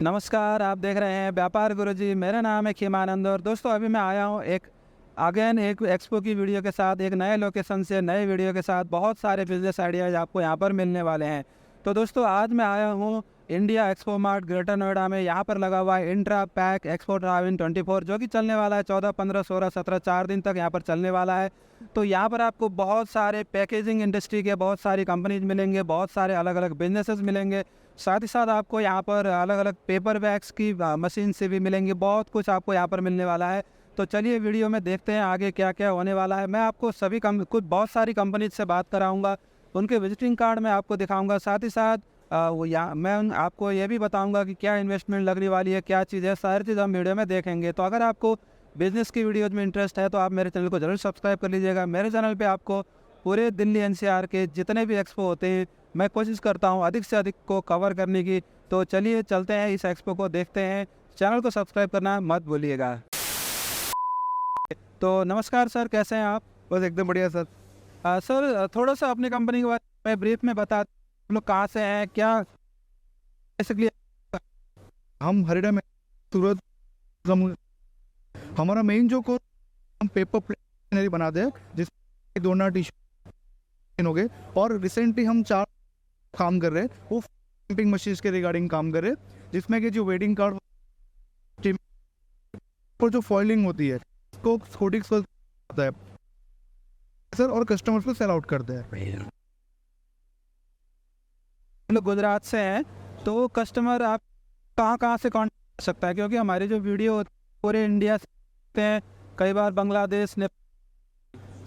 नमस्कार, आप देख रहे हैं व्यापार गुरुजी। मेरा नाम है खीमानंद और दोस्तों अभी मैं आया हूँ एक एक्सपो की वीडियो के साथ, एक नए लोकेशन से नए वीडियो के साथ। बहुत सारे बिजनेस आइडियाज़ आपको यहाँ पर मिलने वाले हैं। तो दोस्तों आज मैं आया हूँ India expo mart greater Noida में। यहाँ पर लगा हुआ है इंट्रा पैक एक्सपो ट्रैवल 24 जो कि चलने वाला है 14, 15, 16, 17 4 दिन तक यहाँ पर चलने वाला है। तो यहाँ पर आपको बहुत सारे पैकेजिंग इंडस्ट्री के बहुत सारी कंपनीज मिलेंगे, बहुत सारे अलग अलग बिजनेसेस मिलेंगे। साथ ही साथ आपको यहाँ पर अलग अलग पेपर बैग्स की मशीन से भी मिलेंगी। बहुत कुछ आपको यहाँ पर मिलने वाला है। तो चलिए वीडियो में देखते हैं आगे क्या क्या होने वाला है। मैं आपको कुछ बहुत सारी कंपनीज से बात कराऊंगा, उनके विजिटिंग कार्ड मैं आपको दिखाऊंगा। साथ ही साथ मैं आपको ये भी बताऊंगा कि क्या इन्वेस्टमेंट लगने वाली है, क्या चीज़ है, सारी चीज़ हम वीडियो में देखेंगे। तो अगर आपको बिजनेस की वीडियोज़ में इंटरेस्ट है तो आप मेरे चैनल को ज़रूर सब्सक्राइब कर लीजिएगा। मेरे चैनल पर आपको पूरे दिल्ली एनसीआर के जितने भी एक्सपो होते हैं मैं कोशिश करता हूं अधिक से अधिक को कवर करने की। तो चलिए चलते हैं इस एक्सपो को देखते हैं। चैनल को सब्सक्राइब करना मत भूलिएगा। तो नमस्कार सर, कैसे हैं आप? बस एकदम बढ़िया सर। सर थोड़ा सा अपनी कंपनी के बारे में ब्रीफ में बता, हम लोग कहाँ से हैं, क्या बेसिकली? हम हरियाणा में सूरत, हमारा मेन जो कोर्स हम पेपर प्लेनरी बनाते हैं, जिसमें दोना टी-शर्ट हो गए। और रिसेंटली हम 4 काम कर रहे हैं, वो प्रिंटिंग मशीन के रिगार्डिंग काम कर रहे हैं, जिसमें कि जो वेडिंग कार्ड पर जो फॉइलिंग होती है उसको कोटिंग होता है सर, और कस्टमर्स को सेल आउट करते हैं। हम लोग गुजरात से हैं, तो कस्टमर आप कहाँ से कॉन्टेक्ट कर सकता है? क्योंकि हमारी जो वीडियो पूरे इंडिया से हैं, कई बार बांग्लादेश ने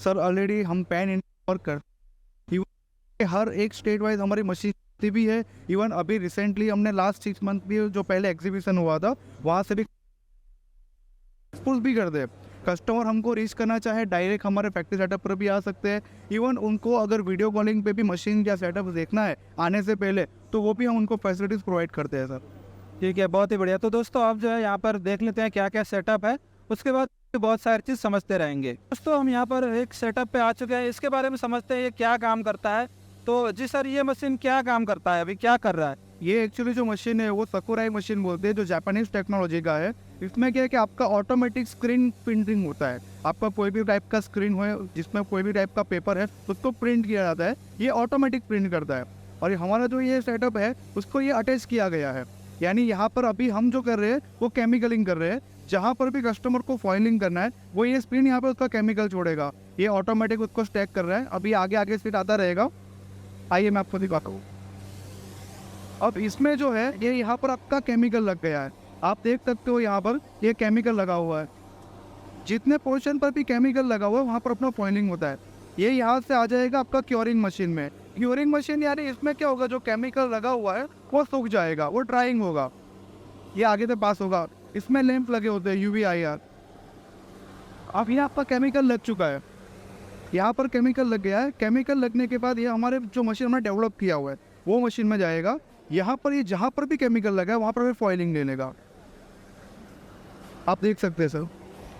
सर ऑलरेडी हम पैन इंडिया वर्क करते हैं। हर एक स्टेट वाइज हमारी मशीन भी है। इवन अभी रिसेंटली हमने लास्ट 6 मंथ भी जो पहले एग्जीबिशन हुआ था वहाँ से भी भी करते हैं। कस्टमर हमको रीच करना चाहे डायरेक्ट हमारे फैक्ट्री सेटअप पर भी आ सकते हैं। इवन उनको अगर वीडियो कॉलिंग पे भी मशीन या सेटअप देखना है आने से पहले, तो वो भी हम उनको फैसिलिटीज़ प्रोवाइड करते हैं सर। ठीक है, बहुत ही बढ़िया। तो दोस्तों आप जो है यहाँ पर देख लेते हैं क्या क्या सेटअप है, उसके बाद बहुत सारी चीज़ समझते रहेंगे। दोस्तों हम यहाँ पर एक सेटअप पे आ चुके हैं, इसके बारे में समझते हैं ये क्या काम करता है। तो जी सर, ये मशीन क्या काम करता है, अभी क्या कर रहा है? ये एक्चुअली जो मशीन है वो सकुराई मशीन बोलते हैं, जो जापानीज टेक्नोलॉजी का है। इसमें क्या है कि आपका ऑटोमेटिक स्क्रीन प्रिंटिंग होता है। आपका कोई भी टाइप का स्क्रीन हो जिसमें कोई भी टाइप का पेपर है उसको प्रिंट किया जाता है, ये ऑटोमेटिक प्रिंट करता है। और हमारा जो ये सेटअप है उसको ये अटैच किया गया है। यानी यहाँ पर अभी हम जो कर रहे हैं वो केमिकलिंग कर रहे हैं। जहाँ पर भी कस्टमर को फॉइलिंग करना है वो ये स्क्रीन यहाँ पर उसका केमिकल छोड़ेगा, ये ऑटोमेटिक उसको स्टैक कर रहा है। अभी आगे स्पीड आता रहेगा, आइए मैं आपको दिखाता हूँ। अब इसमें जो है ये यहाँ पर आपका केमिकल लग गया है, आप देख सकते हो यहाँ पर ये केमिकल लगा हुआ है। जितने पोर्शन पर भी केमिकल लगा हुआ है वहाँ पर अपना फॉइलिंग होता है। ये यहाँ से आ जाएगा आपका क्योरिंग मशीन में। क्योरिंग मशीन यानी इसमें क्या होगा, जो केमिकल लगा हुआ है वो सूख जाएगा, वो ड्राइंग होगा, ये आगे से पास होगा। इसमें लैंप लगे होते हैं UV IR। अब ये आपका केमिकल लग चुका है, यहाँ पर केमिकल लग गया है। केमिकल लगने के बाद ये हमारे जो मशीन हमने डेवलप किया हुआ है वो मशीन में जाएगा। यहाँ पर ये जहाँ पर भी केमिकल लगा है वहाँ पर भी फॉइलिंग ले लेगा। आप देख सकते हैं सर,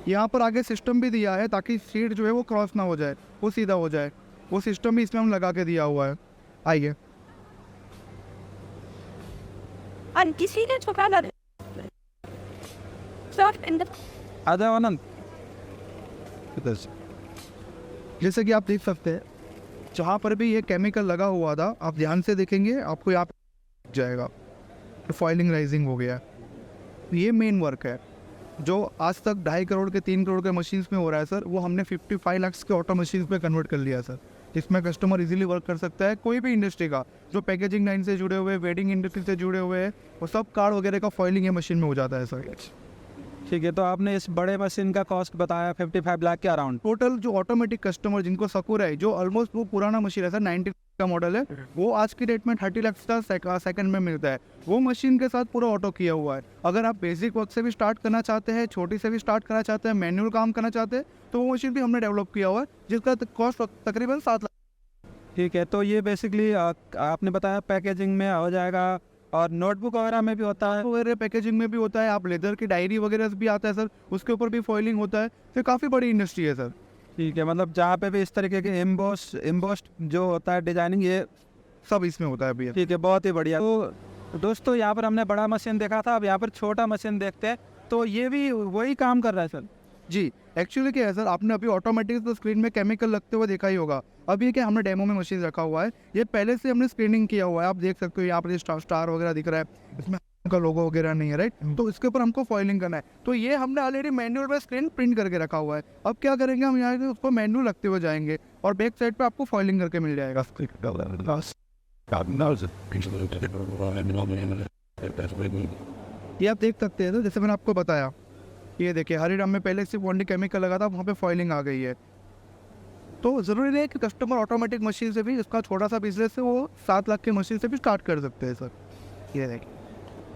यहाँ पर आगे सिस्टम भी दिया है ताकि शीट जो है वो क्रॉस ना हो जाए, वो सीधा हो जाए। वो सिस्टम भी इसमें हम लगा के दिया हुआ है। आइए आधा आनंद। जैसे कि आप देख सकते हैं जहाँ पर भी ये केमिकल लगा हुआ था, आप ध्यान से देखेंगे आपको यहाँ पर जाएगा फॉइलिंग राइजिंग हो गया। ये मेन वर्क है जो आज तक 2.5 करोड़ के 3 करोड़ के मशीन्स में हो रहा है सर, वो हमने 55 लाख के ऑटो मशीन्स में कन्वर्ट कर लिया सर। इसमें कस्टमर इजीली वर्क कर सकता है। कोई भी इंडस्ट्री का जो पैकेजिंग लाइन से जुड़े हुए, वेडिंग इंडस्ट्री से जुड़े हुए हैं, वो सब कार्ड वगैरह का फॉइलिंग ये मशीन में हो जाता है सर। ठीक है, तो आपने इस बड़े मशीन का कॉस्ट बताया 55 लाख के अराउंड। टोटल जो ऑटोमेटिक कस्टमर जिनको सकुराई, जो ऑलमोस्ट वो पुराना मशीन है सर, 90 का मॉडल है, वो आज की डेट में 30 लाख का सेकंड में मिलता है। वो मशीन के साथ पूरा ऑटो किया हुआ है। अगर आप बेसिक वर्क से भी स्टार्ट करना चाहते हैं, छोटी से भी स्टार्ट करना चाहते हैं, मैनुअल काम करना चाहते हैं, तो वो मशीन भी हमने डेवलप किया हुआ है जिसका कॉस्ट तकरीबन 7 लाख। ठीक है, तो ये बेसिकली आपने बताया पैकेजिंग में हो जाएगा और नोटबुक वगैरह में भी होता है, वगैरह पैकेजिंग में भी होता है। आप लेदर की डायरी वगैरह भी आता है सर, उसके ऊपर भी फॉइलिंग होता है। तो काफ़ी बड़ी इंडस्ट्री है सर। ठीक है, मतलब जहाँ पे भी इस तरीके के एम्बोस्ड जो होता है डिजाइनिंग, ये सब इसमें होता है भैया। ठीक है, बहुत ही बढ़िया। तो तो दोस्तों यहाँ पर हमने बड़ा मशीन देखा था, अब यहाँ पर छोटा मशीन देखते हैं। तो ये भी वही काम कर रहा है सर? जी, एक्चुअली क्या है सर, आपने अभी ऑटोमेटिक तो स्क्रीन में केमिकल लगते हुए देखा ही होगा। अब ये क्या हमने डेमो में मशीन रखा हुआ है, ये पहले से हमने स्क्रीनिंग किया हुआ है। आप देख सकते हो यहाँ पर ये स्टार वगैरह दिख रहा है, इसमें का लोगो वगैरह नहीं है, राइट। तो इसके ऊपर हमको फॉइलिंग करना है, तो ये हमने ऑलरेडी मैनुअल में स्क्रीन प्रिंट करके रखा हुआ है। अब क्या करेंगे, हम यहाँ से उसको मैनुअल लगते हुए जाएंगे और बैक साइड पे आपको फॉइलिंग करके मिल जाएगा। ये आप देख सकते हैं, तो जैसे मैंने आपको बताया, ये देखिए हरे रंग में पहले सिर्फ ओनली केमिकल लगा था, वहाँ पे फॉइलिंग आ गई है। तो ज़रूरी नहीं है कि कस्टमर ऑटोमेटिक मशीन से भी, इसका छोटा सा बिजनेस है वो 7 लाख की मशीन से भी स्टार्ट कर सकते हैं सर। ये देखिए,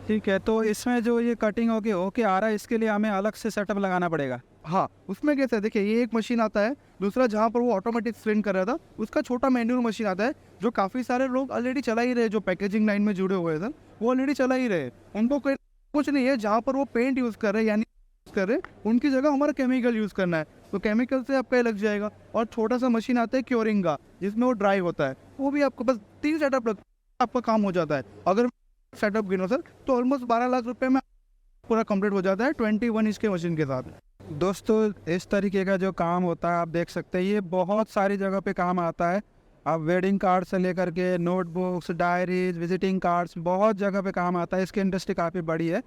ठीक है, तो इसमें जो ये कटिंग होके आ रहा है, इसके लिए हमें अलग से सेटअप लगाना पड़ेगा? हाँ, उसमें कैसे है, देखिए ये एक मशीन आता है, दूसरा जहाँ पर वो ऑटोमेटिक स्क्रीन कर रहा था उसका छोटा मैनुअल मशीन आता है, जो काफ़ी सारे लोग ऑलरेडी चला ही रहे, जो पैकेजिंग लाइन में जुड़े हुए हैं सर, वो ऑलरेडी चला ही रहे। उनको कोई कुछ नहीं है, जहाँ पर वो पेंट यूज़ कर रहे हैं यानी कर रहे उनकी जगह हमारा केमिकल यूज़ करना है, तो केमिकल से आपका ये लग जाएगा। और छोटा सा मशीन आता है क्योरिंग का, जिसमें वो ड्राई होता है, वो भी आपको बस 3 सेटअप आपका काम हो जाता है। अगर सेटअप गिनो सर तो ऑलमोस्ट 12 लाख रुपए में पूरा कंप्लीट हो जाता है 21 इंच के मशीन के साथ। दोस्तों इस तरीके का जो काम होता है, आप देख सकते हैं, ये बहुत सारी जगह पे काम आता है। आप वेडिंग कार्ड से लेकर के नोटबुक्स, डायरीज, विजिटिंग कार्ड्स, बहुत जगह पे काम आता है। इसकी इंडस्ट्री काफ़ी बड़ी है।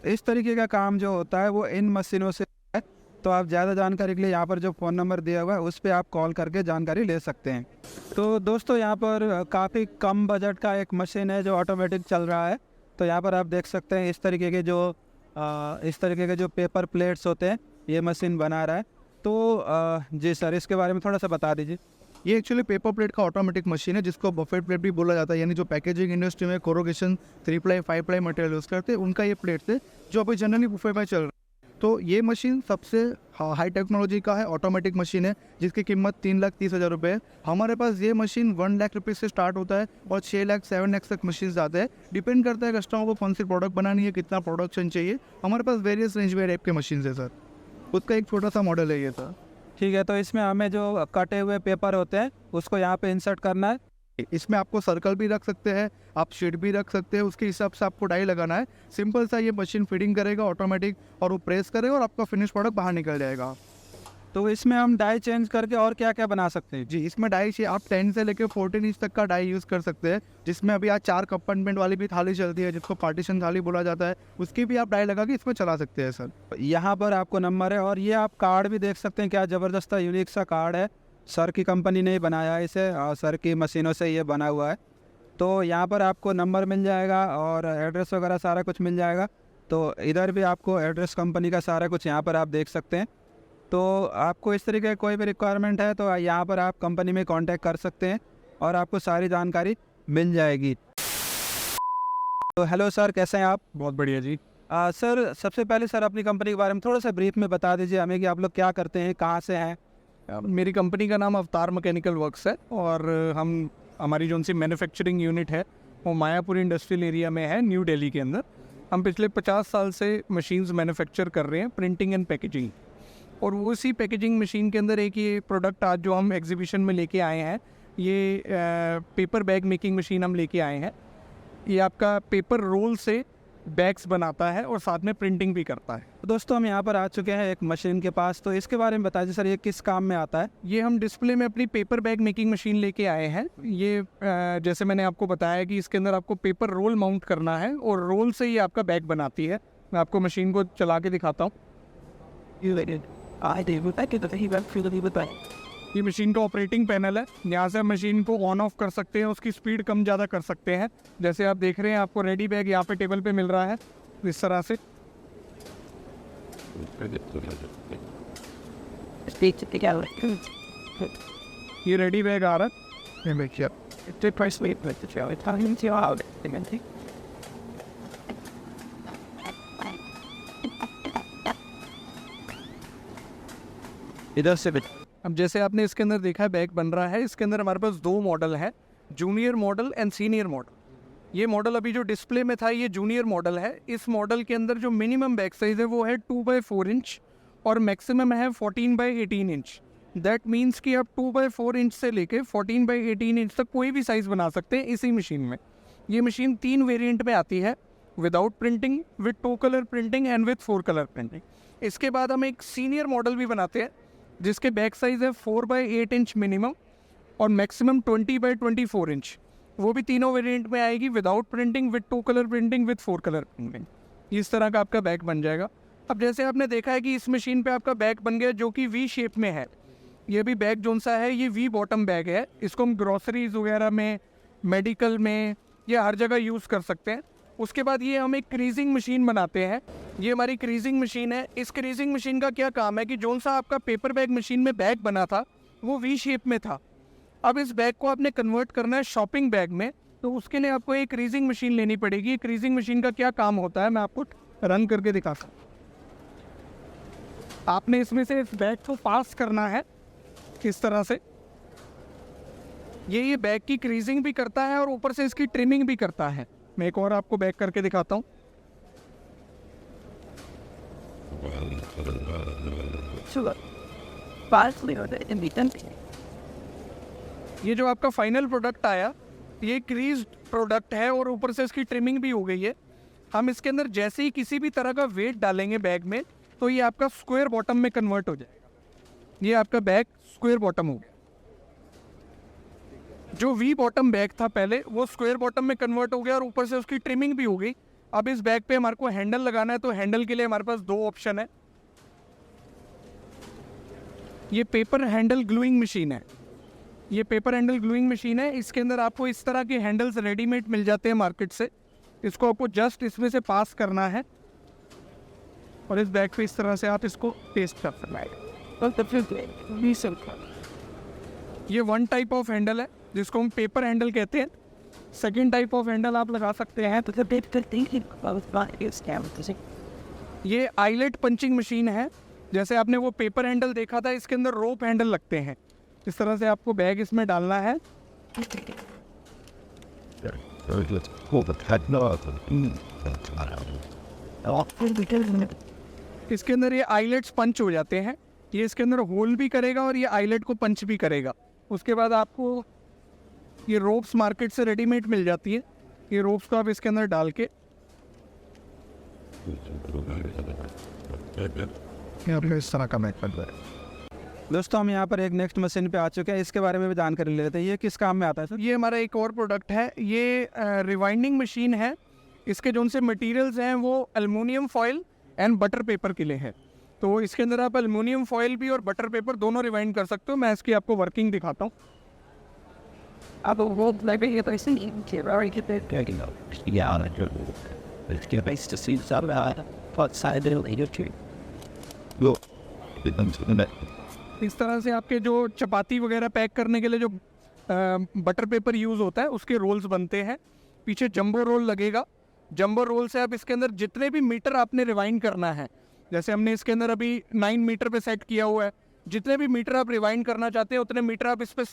इस तरीके का काम जो होता है वो इन मशीनों से है। तो आप ज़्यादा जानकारी के लिए यहाँ पर जो फ़ोन नंबर दिया हुआ है उस पर आप कॉल करके जानकारी ले सकते हैं। तो दोस्तों यहाँ पर काफ़ी कम बजट का एक मशीन है जो ऑटोमेटिक चल रहा है। तो यहाँ पर आप देख सकते हैं इस तरीके के जो पेपर प्लेट्स होते हैं, ये मशीन बना रहा है। तो जी सर, इसके बारे में थोड़ा सा बता दीजिए। ये एक्चुअली पेपर प्लेट का ऑटोमेटिक मशीन है, जिसको बफेट प्लेट भी बोला जाता है। यानी जो पैकेजिंग इंडस्ट्री में कोरोगेशन 3 प्लाई 5 प्लाई मटेरियल यूज़ करते हैं, उनका ये प्लेट है जो अभी जनरली बुफे में चल रहा है। तो ये मशीन सबसे हाई टेक्नोलॉजी का है, ऑटोमेटिक मशीन है, जिसकी कीमत 3,30,000 रुपये है। हमारे पास ये मशीन 1 लाख रुपये से स्टार्ट होता है और 6 लाख 7 लाख तक मशीन जाते हैं। डिपेंड करता है कस्टमर को कौन सी प्रोडक्ट बनानी है, कितना प्रोडक्शन चाहिए। हमारे पास वेरियस रेंज में टाइप के मशीन है सर, उसका एक छोटा सा मॉडल है ये सर। ठीक है, तो इसमें हमें जो कटे हुए पेपर होते हैं उसको यहाँ पे इंसर्ट करना है। इसमें आपको सर्कल भी रख सकते हैं, आप शीट भी रख सकते हैं, उसके हिसाब से आपको डाई लगाना है। सिंपल सा ये मशीन फीडिंग करेगा ऑटोमेटिक, और वो प्रेस करेगा और आपका फिनिश प्रोडक्ट बाहर निकल जाएगा। तो इसमें हम डाई चेंज करके और क्या क्या बना सकते हैं? जी, इसमें डाई चाहिए आप 10 से लेकर 14 इंच तक का डाई यूज़ कर सकते हैं, जिसमें अभी आज 4 कंपार्टमेंट वाली भी थाली चलती है, जिसको पार्टीशन थाली बोला जाता है, उसकी भी आप डाई लगा के इसमें चला सकते हैं सर। यहाँ पर आपको नंबर है, और ये आप कार्ड भी देख सकते हैं, क्या ज़बरदस्त यूनिक सा कार्ड है। सर की कंपनी ने ही बनाया है इसे, और सर की मशीनों से ये बना हुआ है। तो यहाँ पर आपको नंबर मिल जाएगा और एड्रेस वगैरह सारा कुछ मिल जाएगा। तो इधर भी आपको एड्रेस कंपनी का सारा कुछ यहाँ पर आप देख सकते हैं। तो आपको इस तरीके की कोई भी रिक्वायरमेंट है तो यहाँ पर आप कंपनी में कांटेक्ट कर सकते हैं और आपको सारी जानकारी मिल जाएगी। तो हेलो सर, कैसे हैं आप? बहुत बढ़िया जी। सर, सबसे पहले सर अपनी कंपनी के बारे में थोड़ा सा ब्रीफ में बता दीजिए हमें कि आप लोग क्या करते हैं, कहाँ से हैं? मेरी कंपनी का नाम अवतार मैकेनिकल वर्क्स है, और हमारी जो सी मैन्युफैक्चरिंग यूनिट है वो मायापुर इंडस्ट्रियल एरिया में है, न्यू दिल्ली के अंदर। हम पिछले 50 साल से मशीन्स मैन्युफैक्चर कर रहे हैं, प्रिंटिंग एंड पैकेजिंग। और उसी पैकेजिंग मशीन के अंदर एक ये प्रोडक्ट आज जो हम एग्जीबिशन में लेके आए हैं, ये पेपर बैग मेकिंग मशीन हम लेके आए हैं। ये आपका पेपर रोल से बैग्स बनाता है और साथ में प्रिंटिंग भी करता है। तो दोस्तों हम यहाँ पर आ चुके हैं एक मशीन के पास, तो इसके बारे में बताइए सर, ये किस काम में आता है? ये हम डिस्प्ले में अपनी पेपर बैग मेकिंग मशीन लेके आए हैं। ये जैसे मैंने आपको बताया कि इसके अंदर आपको पेपर रोल माउंट करना है और रोल से ही आपका बैग बनाती है। मैं आपको मशीन को चला के दिखाता हूँ। ये मशीन का ऑपरेटिंग पैनल है, यहाँ से मशीन को ऑन ऑफ कर सकते हैं, उसकी स्पीड कम ज़्यादा कर सकते हैं। जैसे आप देख रहे हैं, आपको रेडी बैग यहाँ पे टेबल पे मिल रहा है इस तरह से। ये रेडी बैग आ रहा है। इधर से अब जैसे आपने इसके अंदर देखा है बैग बन रहा है, इसके अंदर हमारे पास 2 मॉडल है, junior model and senior model. ये मॉडल अभी जो डिस्प्ले में था ये जूनियर मॉडल है। इस मॉडल के अंदर जो मिनिमम बैग साइज़ है वो है 2/4 इंच और मैक्सिमम है 14/18 इंच। दैट मीन्स कि आप 2/4 इंच से लेके 14/18 इंच तक कोई भी साइज़ बना सकते हैं इसी मशीन में। ये मशीन 3 वेरिएंट में आती है, without printing, with 2 colour printing and with 4 colour printing. इसके बाद हम एक सीनियर मॉडल भी बनाते हैं जिसके बैक साइज़ है 4/8 इंच मिनिमम और मैक्सिमम 20/24 इंच। वो भी तीनों वेरिएंट में आएगी, without printing, with 2 colour printing, with 4 colour printing. इस तरह का आपका बैग बन जाएगा। अब जैसे आपने देखा है कि इस मशीन पे आपका बैग बन गया जो कि वी शेप में है। ये भी बैग जोन सा है, ये वी बॉटम बैग है। इसको हम ग्रॉसरीज वगैरह में, मेडिकल में, या हर जगह यूज़ कर सकते हैं। उसके बाद ये हम एक क्रीजिंग मशीन बनाते हैं। ये हमारी क्रीजिंग मशीन है। इस क्रीजिंग मशीन का क्या काम है कि जोन सा आपका पेपर बैग मशीन में बैग बना था वो वी शेप में था। अब इस बैग को आपने कन्वर्ट करना है शॉपिंग बैग में, तो उसके लिए आपको एक क्रीजिंग मशीन लेनी पड़ेगी। क्रीजिंग मशीन का क्या काम होता है मैं आपको रन करके दिखाता हूँ। आपने इसमें से इस बैग को पास करना है इस तरह से। ये बैग की क्रीजिंग भी करता है और ऊपर से इसकी ट्रिमिंग भी करता है। मैं एक और आपको बैग करके दिखाता हूँ। ये जो आपका फाइनल प्रोडक्ट आया ये क्रीज प्रोडक्ट है और ऊपर से इसकी ट्रिमिंग भी हो गई है। हम इसके अंदर जैसे ही किसी भी तरह का वेट डालेंगे बैग में तो ये आपका स्क्वायर बॉटम में कन्वर्ट हो जाएगा। ये आपका बैग स्क्वायर बॉटम हो गया। जो वी बॉटम बैग था पहले वो स्क्वायर बॉटम में कन्वर्ट हो गया और ऊपर से उसकी ट्रिमिंग भी हो गई। अब इस बैग पे हमारे को हैंडल लगाना है, तो हैंडल के लिए हमारे पास 2 ऑप्शन है। ये पेपर हैंडल ग्लूइंग मशीन है। ये पेपर हैंडल ग्लूइंग मशीन है। इसके अंदर आपको इस तरह के हैंडल्स रेडीमेड मिल जाते हैं मार्केट से। इसको आपको जस्ट इसमें से पास करना है और इस बैग पे इस तरह से आप इसको पेस्ट कर सकते हैं। ये 1 टाइप ऑफ हैंडल है जिसको हम पेपर हैंडल कहते हैं। सेकेंड टाइप ऑफ हैंडल आप लगा सकते हैं। ये आईलेट पंचिंग मशीन है। जैसे आपने वो पेपर हैंडल देखा था, इसके अंदर रोप हैंडल लगते हैं। इस तरह से आपको बैग इसमें डालना है। इसके अंदर ये आईलेट्स पंच हो जाते हैं। ये इसके अंदर होल भी करेगा और ये आईलेट को पंच भी करेगा। उसके बाद आपको ये रोप्स मार्केट से रेडीमेड मिल जाती है। ये रोप्स को आप इसके अंदर डाल के इस तरह का बैग बन रहा है। दोस्तों हम यहाँ पर एक नेक्स्ट मशीन पे आ चुके हैं, इसके बारे में भी जानकारी ले लेते हैं। ये किस काम में आता है सर? ये हमारा एक और प्रोडक्ट है। ये रिवाइंडिंग मशीन है। इसके जो से मटेरियल्स हैं वो aluminium foil and butter paper के लिए है। तो इसके अंदर आप एल्युमिनियम फॉयल भी और बटर पेपर दोनों रिवाइंड कर सकते हो। मैं इसकी आपको वर्किंग दिखाता हूँ। अब वो लाइब्रेरी तो ऐसे नहीं कि रारी के पे या ना जो इसके बेस से सब बहुत सारे दिन ले जो लो इस तरह से आपके जो चपाती वगैरह पैक करने के लिए जो बटर पेपर यूज़ होता है उसके रोल्स बनते हैं। पीछे जंबो रोल लगेगा। जंबो रोल से आप इसके अंदर जितने भी मीटर आपने रिवाइंड करना है, जैसे हमने इसके अंदर अभी 9 मीटर पे सेट किया हुआ है, जितने भी मीटर आप रिवाइंड करना चाहते हैं उतने मीटर आप इस पर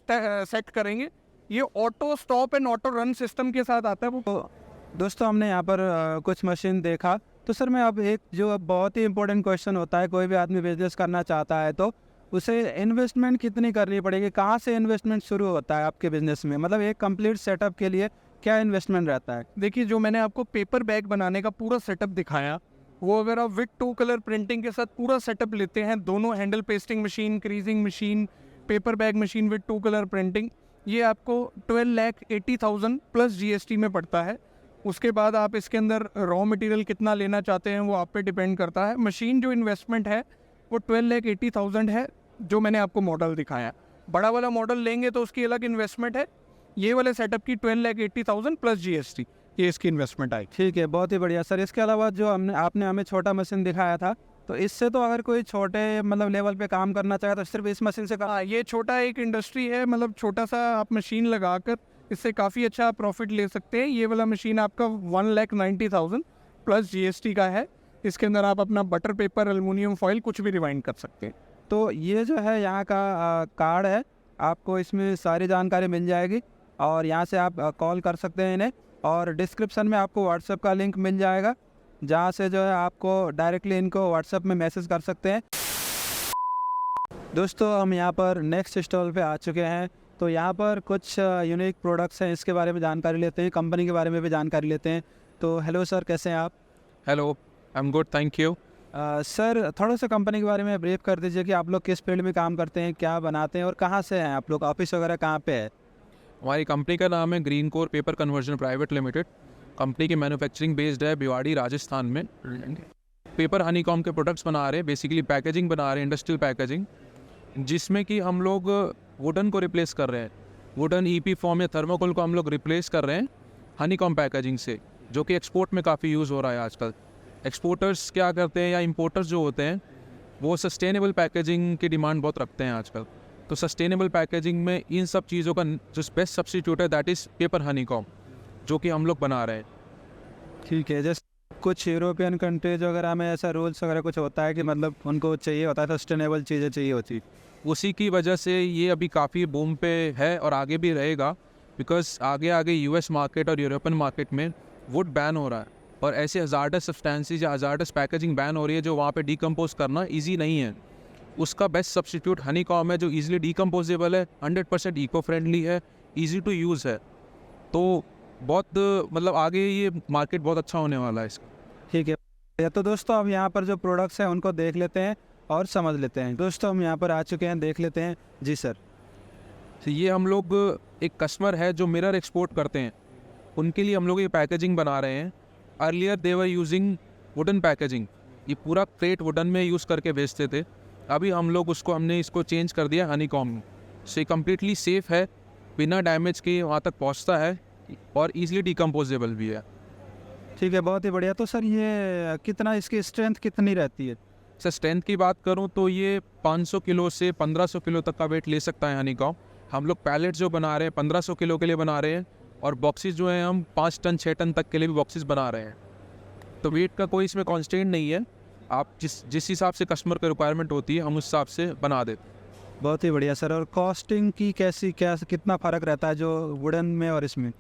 सेट करेंगे। ये auto stop and auto run system के साथ आता है। वो तो दोस्तों हमने यहाँ पर कुछ मशीन देखा। तो सर मैं अब एक जो बहुत ही इंपॉर्टेंट क्वेश्चन होता है, कोई भी आदमी बिजनेस करना चाहता है तो उसे इन्वेस्टमेंट कितनी करनी पड़ेगी? कहाँ से इन्वेस्टमेंट शुरू होता है आपके बिजनेस में? मतलब एक कंप्लीट सेटअप के लिए क्या इन्वेस्टमेंट रहता है? देखिए, जो मैंने आपको पेपर बैग बनाने का पूरा सेटअप दिखाया वो अगर आप विद 2 कलर प्रिंटिंग के साथ पूरा सेटअप लेते हैं, दोनों handle pasting machine, creasing machine, paper bag machine with 2 colour printing, ये आपको 12,80,000 प्लस GST में पड़ता है। उसके बाद आप इसके अंदर रॉ मटेरियल कितना लेना चाहते हैं वो आप पे डिपेंड करता है। मशीन जो इन्वेस्टमेंट है वो 12,80,000 है जो मैंने आपको मॉडल दिखाया। बड़ा वाला मॉडल लेंगे तो उसकी अलग इन्वेस्टमेंट है। ये वाले सेटअप की 12,80,000 प्लस GST ये इसकी इन्वेस्टमेंट आई। ठीक है, बहुत ही बढ़िया सर। इसके अलावा जो आपने हमें छोटा मशीन दिखाया था, तो इससे तो अगर कोई छोटे मतलब लेवल पे काम करना चाहे तो सिर्फ इस मशीन से हाँ, ये छोटा एक इंडस्ट्री है। मतलब छोटा सा आप मशीन लगाकर इससे काफ़ी अच्छा प्रॉफिट ले सकते हैं। ये वाला मशीन आपका 1,90,000 प्लस GST का है। इसके अंदर आप अपना बटर पेपर, एल्युमिनियम फॉयल कुछ भी रिवाइंड कर सकते हैं। तो ये जो है यहाँ का कार्ड है, आपको इसमें सारी जानकारी मिल जाएगी और यहाँ से आप कॉल कर सकते हैं इन्हें। और डिस्क्रिप्शन में आपको व्हाट्सएप का लिंक मिल जाएगा जहाँ से जो है आपको डायरेक्टली इनको व्हाट्सएप में मैसेज कर सकते हैं। दोस्तों हम यहाँ पर नेक्स्ट स्टॉल पे आ चुके हैं। तो यहाँ पर कुछ यूनिक प्रोडक्ट्स हैं, इसके बारे में जानकारी लेते हैं, कंपनी के बारे में भी जानकारी लेते हैं। तो हेलो सर, कैसे हैं आप? Hello, I am good, thank you. Sir थोड़ा सा कंपनी के बारे में ब्रीफ कर दीजिए कि आप लोग किस फील्ड में काम करते हैं, क्या बनाते हैं और कहाँ से हैं आप लोग, ऑफिस वगैरह कहाँ पे है? हमारी कंपनी का नाम है green core paper conversion private limited. Company की मैन्युफैक्चरिंग बेस्ड है भिवाड़ी राजस्थान में। पेपर हनीकॉम के प्रोडक्ट्स बना रहे हैं, बेसिकली पैकेजिंग बना रहे हैं, इंडस्ट्रियल पैकेजिंग, जिसमें कि हम लोग वुडन को रिप्लेस कर रहे हैं। वुडन ईपी फॉर्म या थर्मोकोल को हम लोग रिप्लेस कर रहे हैं हनीकॉम पैकेजिंग से, जो कि एक्सपोर्ट में काफ़ी यूज़ हो रहा है आजकल। एक्सपोर्टर्स क्या करते हैं या इंपोर्टर्स जो होते हैं वो सस्टेनेबल पैकेजिंग की डिमांड बहुत रखते हैं आजकल। तो सस्टेनेबल पैकेजिंग में इन सब चीज़ों का जो बेस्ट सब्स्टिट्यूट है दैट इज़ पेपर हनीकॉम, जो कि हम लोग बना रहे हैं। ठीक है, जैसे कुछ यूरोपियन कंट्रीज वगैरह में ऐसा रूल्स वगैरह कुछ होता है कि मतलब उनको चाहिए होता है सस्टेनेबल चीज़ें चाहिए होती, उसी की वजह से ये अभी काफ़ी बूम पे है और आगे भी रहेगा, बिकॉज आगे आगे यूएस मार्केट और यूरोपियन मार्केट में वुड बैन हो रहा है और ऐसे हज़ार्डस सब्सटेंसेस या हज़ार्डस पैकेजिंग बैन हो रही है जो वहाँ पे डिकम्पोज करना इजी नहीं है। उसका बेस्ट सब्स्टिट्यूट हनीकॉम है, जो इजीली डिकम्पोजेबल है, 100% इको फ्रेंडली है, इजी टू यूज़ है। तो बहुत मतलब आगे ये मार्केट बहुत अच्छा होने वाला है इसका। ठीक है। तो दोस्तों अब यहाँ पर जो प्रोडक्ट्स हैं उनको देख लेते हैं और समझ लेते हैं। दोस्तों हम यहाँ पर आ चुके हैं, देख लेते हैं। जी सर। तो ये हम लोग एक कस्टमर है जो मिरर एक्सपोर्ट करते हैं, उनके लिए हम लोग ये पैकेजिंग बना रहे हैं। Earlier they were using wooden packaging, ये पूरा क्रेट वुडन में यूज़ करके बेचते थे। अभी हम लोग हमने इसको चेंज कर दिया हनीकॉम में। सो ये कम्प्लीटली सेफ़ है, बिना डैमेज के वहाँ तक पहुँचता है और ईजिली डिकम्पोजेबल भी है। ठीक है, बहुत ही बढ़िया। तो सर ये कितना, इसकी स्ट्रेंथ कितनी रहती है? सर स्ट्रेंथ की बात करूं तो ये 500 किलो से 1500 किलो तक का वेट ले सकता है हनीकॉम। हम लोग पैलेट जो बना रहे हैं 1500 किलो के लिए बना रहे हैं और बॉक्सेस जो हैं हम 5 टन 6 टन तक के लिए भी बॉक्सेस बना रहे हैं। तो वेट का कोई इसमें कांस्टेंट नहीं है, आप जिस हिसाब से कस्टमर की रिक्वायरमेंट होती है हम उस हिसाब से बना देते हैं। बहुत ही बढ़िया सर। और कॉस्टिंग की कितना फ़र्क रहता है जो वुडन में और इसमें?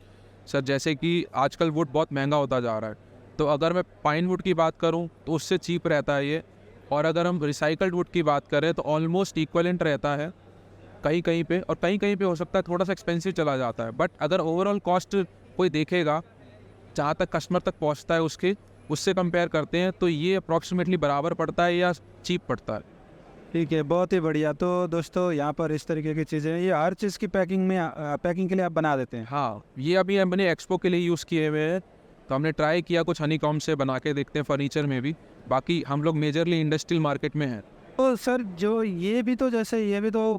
सर जैसे कि आजकल वुड बहुत महंगा होता जा रहा है, तो अगर मैं पाइन वुड की बात करूं तो उससे चीप रहता है ये, और अगर हम रिसाइकल्ड वुड की बात करें तो ऑलमोस्ट इक्वलेंट रहता है कहीं कहीं पे, और कहीं कहीं पे हो सकता है थोड़ा सा एक्सपेंसिव चला जाता है। बट अगर ओवरऑल कॉस्ट कोई देखेगा जहाँ तक कस्टमर तक पहुँचता है उससे कंपेयर करते हैं तो ये अप्रॉक्सीमेटली बराबर पड़ता है या चीप पड़ता है। ठीक है, बहुत ही बढ़िया। तो दोस्तों यहाँ पर इस तरीके की चीज़ें, ये हर चीज़ की पैकिंग के लिए आप बना देते हैं? हाँ, ये अभी हमने एक्सपो के लिए यूज़ किए हुए हैं, तो हमने ट्राई किया कुछ हनीकॉम से बना के देखते हैं फर्नीचर में भी। बाकी हम लोग मेजरली इंडस्ट्रियल मार्केट में हैं। तो सर जो ये भी तो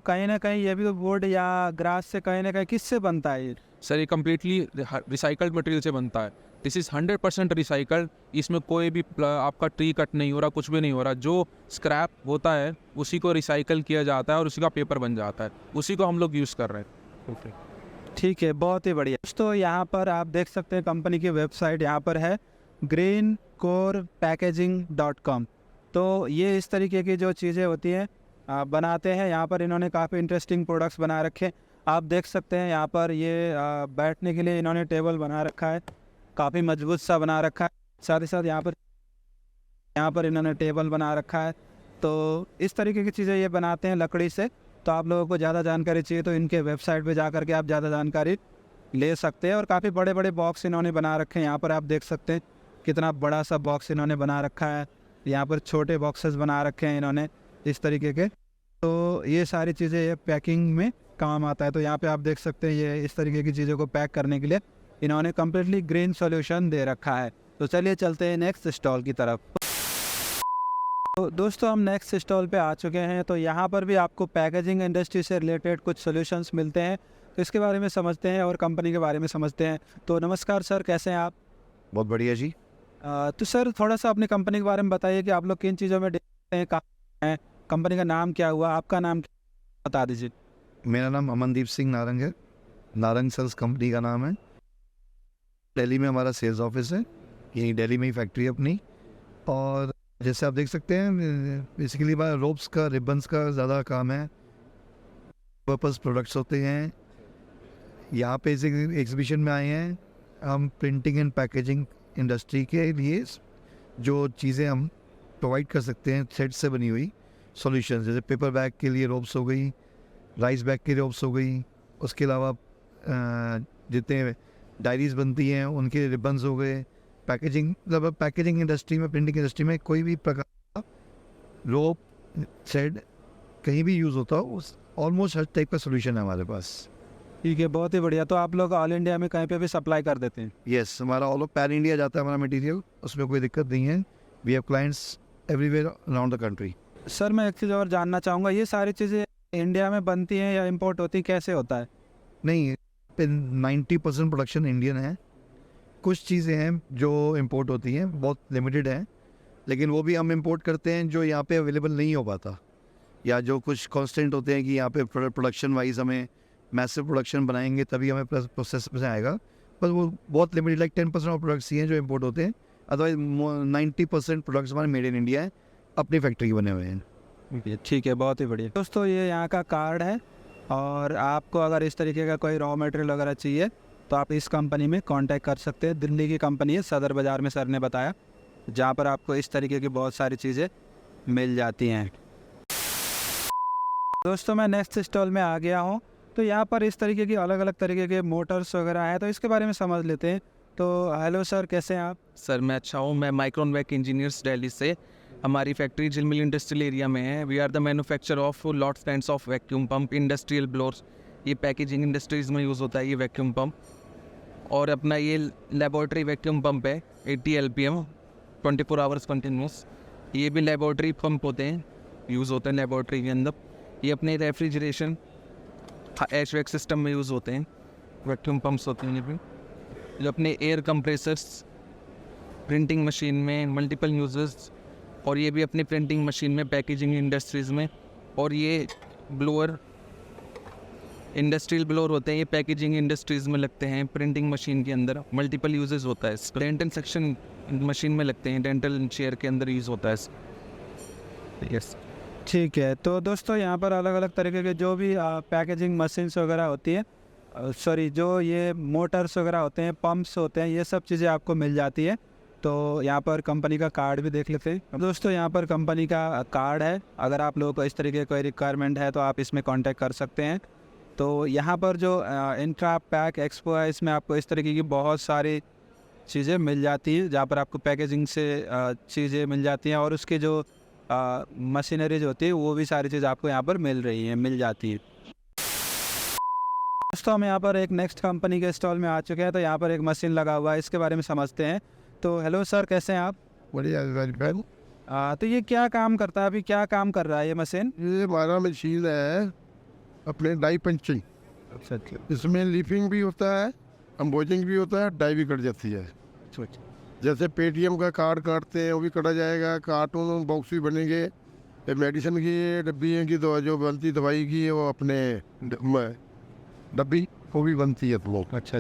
कहीं ना कहीं ये भी तो वुड या ग्रास से कहीं ना कहीं किससे बनता है ये? सर ये कम्प्लीटली रिसाइकल्ड मटेरियल से बनता है। This is 100% recycled. इसमें कोई भी आपका ट्री कट नहीं हो रहा, कुछ भी नहीं हो रहा। जो स्क्रैप होता है उसी को रिसाइकल किया जाता है और उसी का पेपर बन जाता है, उसी को हम लोग यूज़ कर रहे हैं। ठीक है, बहुत ही बढ़िया। दोस्तों यहाँ पर आप देख सकते हैं कंपनी की वेबसाइट यहाँ पर है greencorepackaging.com। तो ये इस तरीके की जो चीज़ें होती हैं बनाते हैं। यहाँ पर इन्होंने काफ़ी इंटरेस्टिंग प्रोडक्ट्स बना रखे, आप देख सकते हैं। यहाँ पर ये बैठने के लिए इन्होंने टेबल बना रखा है, काफ़ी मजबूत सा बना रखा है। साथ ही साथ यहाँ पर इन्होंने टेबल बना रखा है। तो इस तरीके की चीज़ें ये बनाते हैं लकड़ी से। तो आप लोगों को ज़्यादा जानकारी चाहिए तो इनके वेबसाइट पे जा करके आप ज़्यादा जानकारी ले सकते हैं। और काफ़ी बड़े बड़े बॉक्स इन्होंने बना रखे हैं। यहाँ पर आप देख सकते हैं कितना बड़ा सा बॉक्स इन्होंने बना रखा है। यहाँ पर छोटे बॉक्सेस बना रखे हैं इन्होंने इस तरीके के। तो ये सारी चीज़ें ये पैकिंग में काम आता है। तो यहाँ पे आप देख सकते हैं ये इस तरीके की चीज़ों को पैक करने के लिए इन्होंने कम्प्लीटली ग्रीन सॉल्यूशन दे रखा है। तो चलिए चलते हैं नेक्स्ट स्टॉल की तरफ। तो दोस्तों हम नेक्स्ट स्टॉल पे आ चुके हैं। तो यहाँ पर भी आपको पैकेजिंग इंडस्ट्री से रिलेटेड कुछ सॉल्यूशंस मिलते हैं, तो इसके बारे में समझते हैं और कंपनी के बारे में समझते हैं। तो नमस्कार सर, कैसे हैं आप? बहुत बढ़िया जी। तो सर थोड़ा सा अपनी कंपनी के बारे में बताइए कि आप लोग किन चीज़ों में देखते हैं, कहाँ हैं, कंपनी का नाम क्या हुआ, आपका नाम बता दीजिए। मेरा नाम अमनदीप सिंह नारंग है। नारंग सेल्स कंपनी का नाम है। दिल्ली में हमारा सेल्स ऑफिस है, यही दिल्ली में ही फैक्ट्री है अपनी। और जैसे आप देख सकते हैं बेसिकली रोप्स का, रिबन्स का ज़्यादा काम है। पर्पस प्रोडक्ट्स होते हैं। यहाँ पे इस एग्जीबिशन में आए हैं हम प्रिंटिंग एंड पैकेजिंग इंडस्ट्री के लिए जो चीज़ें हम प्रोवाइड कर सकते हैं थ्रेड से बनी हुई सॉल्यूशंस, जैसे पेपर बैग के लिए रोप्स हो गई, राइस बैग की रोप्स हो गई, उसके अलावा जितने डायरीज बनती हैं उनके रिबन्स हो गए, पैकेजिंग, मतलब पैकेजिंग इंडस्ट्री में, प्रिंटिंग इंडस्ट्री में कोई भी प्रकार का रोप थ्रेड कहीं भी यूज़ होता हो, उस ऑलमोस्ट हर टाइप का सोल्यूशन है हमारे पास। ठीक है, बहुत ही बढ़िया। तो आप लोग ऑल इंडिया में कहीं पे भी सप्लाई कर देते हैं? यस, हमारा ऑल पैन इंडिया जाता है हमारा मटेरियल, उसमें कोई दिक्कत नहीं है। We have clients everywhere around the country. Sir मैं एक चीज़ और जानना चाहूँगा, ये सारी चीज़ें इंडिया में बनती हैं या इम्पोर्ट होती हैं, कैसे होता है? नहीं, 90% प्रोडक्शन इंडियन है। कुछ चीज़ें हैं जो इंपोर्ट होती हैं, बहुत लिमिटेड हैं, लेकिन वो भी हम इंपोर्ट करते हैं जो यहाँ पे अवेलेबल नहीं हो पाता, या जो कुछ कॉन्स्टेंट होते हैं कि यहाँ पे प्रोडक्शन वाइज हमें मैसिव प्रोडक्शन बनाएंगे तभी हमें प्रोसेस में आएगा, पर वो बहुत लिमिटेड, लाइक 10% ऑफ प्रोडक्ट्स ही हैं जो इंपोर्ट होते हैं। अदरवाइज 90% प्रोडक्ट्स हमारे मेड इन इंडिया हैं, अपनी फैक्ट्री के बने हुए हैं। ठीक है, बहुत ही बढ़िया। दोस्तों ये यहाँ का कार्ड है, और आपको अगर इस तरीके का कोई रॉ मटेरियल वगैरह चाहिए तो आप इस कंपनी में कांटेक्ट कर सकते हैं। दिल्ली की कंपनी है, सदर बाज़ार में सर ने बताया, जहाँ पर आपको इस तरीके की बहुत सारी चीज़ें मिल जाती हैं। दोस्तों मैं नेक्स्ट स्टॉल में आ गया हूँ, तो यहाँ पर इस तरीके की अलग अलग तरीके के मोटर्स वगैरह हैं, तो इसके बारे में समझ लेते हैं। तो हेलो सर, कैसे हैं आप? सर मैं अच्छा हूँ। मैं माइक्रोन वैक इंजीनियर्स दिल्ली से। हमारी फैक्ट्री झिलमिल इंडस्ट्रियल एरिया में है। We are the manufacture of lot stands of vacuum pump, industrial blowers. ये पैकेजिंग इंडस्ट्रीज़ में यूज़ होता है ये वैक्यूम पंप। और अपना ये लेबॉर्ट्री वैक्यूम पंप है 80 LPM 24 आवर्स कंटिन्यूस। ये भी लेबॉर्ट्री पंप होते हैं, यूज़ होते हैं लेबॉर्ट्री के अंदर। ये अपने रेफ्रिजरेशन HVAC सिस्टम में यूज़ होते हैं, वैक्यूम पंप्स होते हैं ये भी। जो अपने एयर कंप्रेसर्स प्रिंटिंग मशीन में मल्टीपल यूजेस, और ये भी अपनी प्रिंटिंग मशीन में, पैकेजिंग इंडस्ट्रीज़ में। और ये ब्लोअर इंडस्ट्रियल ब्लोअर होते हैं, ये पैकेजिंग इंडस्ट्रीज़ में लगते हैं, प्रिंटिंग मशीन के अंदर मल्टीपल यूजेस होता है। डेंटल सेक्शन मशीन में लगते हैं, डेंटल चेयर के अंदर यूज़ होता है। यस ठीक है, तो दोस्तों यहाँ पर अलग अलग तरीके के जो भी पैकेजिंग मशीन्स वगैरह होती है, सॉरी जो ये मोटर्स वगैरह होते हैं, पंप्स होते हैं, ये सब चीज़ें आपको मिल जाती है। तो यहाँ पर कंपनी का कार्ड भी देख लेते हैं। दोस्तों यहाँ पर कंपनी का कार्ड है, अगर आप लोगों को इस तरीके कोई रिक्वायरमेंट है तो आप इसमें कांटेक्ट कर सकते हैं। तो यहाँ पर जो इंट्रा पैक एक्सपो है, इसमें आपको इस तरीके की बहुत सारी चीज़ें मिल जाती हैं, जहाँ पर आपको पैकेजिंग से चीज़ें मिल जाती हैं, और उसके जो मशीनरीज होती है वो भी सारी चीज़ आपको यहाँ पर मिल रही हैं, मिल जाती है। दोस्तों हम यहाँ पर एक नेक्स्ट कंपनी के स्टॉल में आ चुके हैं, तो यहाँ पर एक मशीन लगा हुआ है, इसके बारे में समझते हैं। तो हेलो सर, कैसे हैं आप? बढ़िया। तो ये क्या काम करता है, अभी क्या काम कर रहा है ये मशीन? ये हमारा मशीन है अपने डाई पंचिंग। अच्छा, इसमें लीफिंग भी होता है, एम्बोजिंग भी होता है, डाई भी कट जाती है। जैसे पेटीएम का कार्ड काटते हैं वो भी कटा जाएगा, कार्टून बॉक्स भी बनेंगे, मेडिसिन की डब्बी की जो बनती दवाई की वो अपने डब्बी वो भी बनती है। तो अच्छा,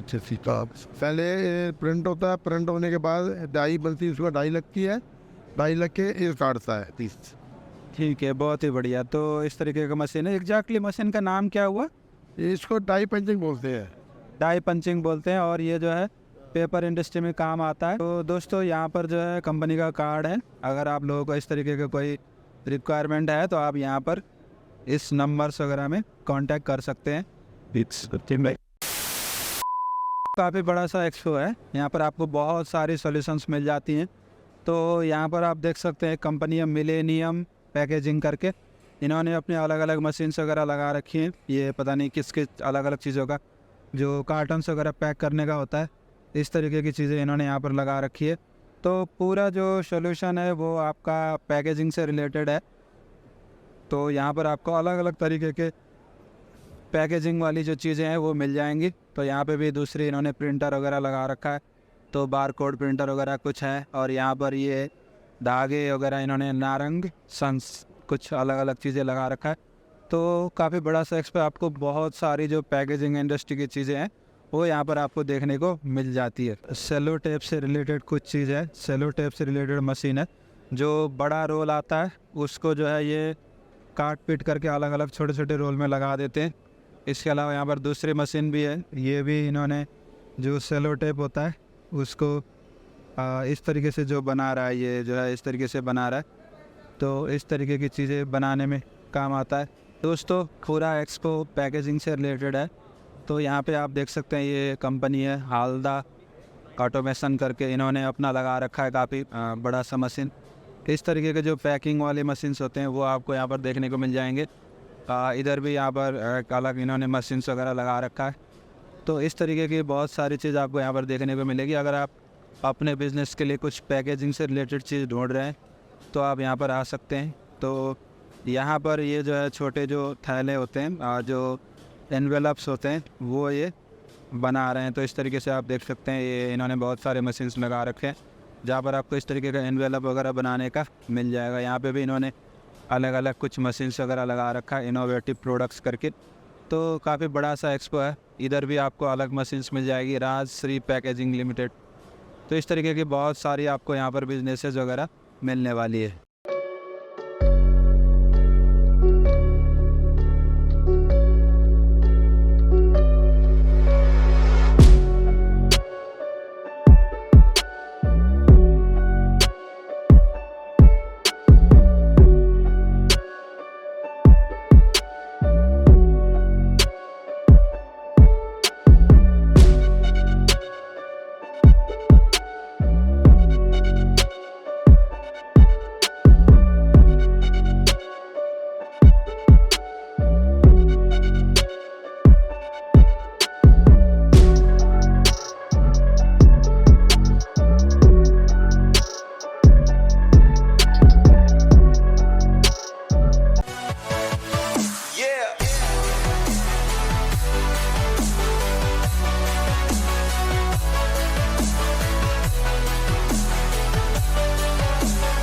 पहले प्रिंट होता है, प्रिंट होने के बाद डाई बनती है, उसमें डाई लगती है, डाई लग के ये काटता है पीस। ठीक है, बहुत ही बढ़िया। तो इस तरीके का मशीन है। एग्जैक्टली मशीन का नाम क्या हुआ? इसको डाई पंचिंग बोलते हैं। डाई पंचिंग बोलते हैं, और ये जो है पेपर इंडस्ट्री में काम आता है। तो दोस्तों यहाँ पर जो है कंपनी का कार्ड है, अगर आप लोगों को इस तरीके का कोई रिक्वायरमेंट है तो आप यहाँ पर इस नंबर्स वगैरह में कांटेक्ट कर सकते हैं। काफ़ी बड़ा सा एक्सपो है, यहाँ पर आपको बहुत सारी सॉल्यूशंस मिल जाती हैं। तो यहाँ पर आप देख सकते हैं कंपनी है मिलेनियम पैकेजिंग करके, इन्होंने अपने अलग अलग मशीन्स वगैरह लगा रखी हैं। ये पता नहीं किस किस अलग अलग चीज़ों का, जो कार्टन्स वगैरह पैक करने का होता है, इस तरीके की चीज़ें इन्होंने यहाँ पर लगा रखी है। तो पूरा जो सॉल्यूशन है वो आपका पैकेजिंग से रिलेटेड है। तो यहाँ पर आपको अलग अलग तरीके के पैकेजिंग वाली जो चीज़ें हैं वो मिल जाएंगी। तो यहाँ पे भी दूसरी इन्होंने प्रिंटर वगैरह लगा रखा है, तो बार कोड प्रिंटर वगैरह कुछ है। और यहाँ पर ये धागे वगैरह इन्होंने नारंग सन्स कुछ अलग अलग चीज़ें लगा रखा है। तो काफ़ी बड़ा सा एक्सपो, आपको बहुत सारी जो पैकेजिंग इंडस्ट्री की चीज़ें हैं वो यहाँ पर आपको देखने को मिल जाती है। सेलो टेप से रिलेटेड कुछ चीज़ है, सेलो टेप से रिलेटेड मशीन है। जो बड़ा रोल आता है उसको जो है ये काट पीट करके अलग अलग छोटे छोटे रोल में लगा देते हैं। इसके अलावा यहाँ पर दूसरी मशीन भी है, ये भी इन्होंने जो सेलो टेप होता है उसको इस तरीके से जो बना रहा है, ये जो है इस तरीके से बना रहा है। तो इस तरीके की चीज़ें बनाने में काम आता है। दोस्तों पूरा एक्सपो पैकेजिंग से रिलेटेड है, तो यहाँ पे आप देख सकते हैं ये कंपनी है हालदा ऑटोमेशन करके, इन्होंने अपना लगा रखा है काफ़ी बड़ा सा मशीन। इस तरीके के जो पैकिंग वाले मशीन्स होते हैं वो आपको यहाँ पर देखने को मिल जाएंगे। इधर भी यहाँ पर एक अलग इन्होंने मशीन्स वगैरह लगा रखा है। तो इस तरीके की बहुत सारी चीज़ आपको यहाँ पर देखने को मिलेगी। अगर आप अपने बिज़नेस के लिए कुछ पैकेजिंग से रिलेटेड चीज़ ढूंढ रहे हैं तो आप यहाँ पर आ सकते हैं। तो यहाँ पर ये जो है छोटे जो थैले होते हैं जो एनवेलप्स होते हैं वो ये बना रहे हैं। तो इस तरीके से आप देख सकते हैं ये इन्होंने बहुत सारे मशीन्स लगा रखे हैं जहाँ पर आपको इस तरीके का एनवेलप वगैरह बनाने का मिल जाएगा। यहाँ पे भी इन्होंने अलग अलग कुछ मशीन्स वगैरह लगा रखा है इनोवेटिव प्रोडक्ट्स करके। तो काफ़ी बड़ा सा एक्सपो है। इधर भी आपको अलग मशीन्स मिल जाएगी, राजश्री पैकेजिंग लिमिटेड। तो इस तरीके की बहुत सारी आपको यहाँ पर बिजनेसेस वगैरह मिलने वाली है।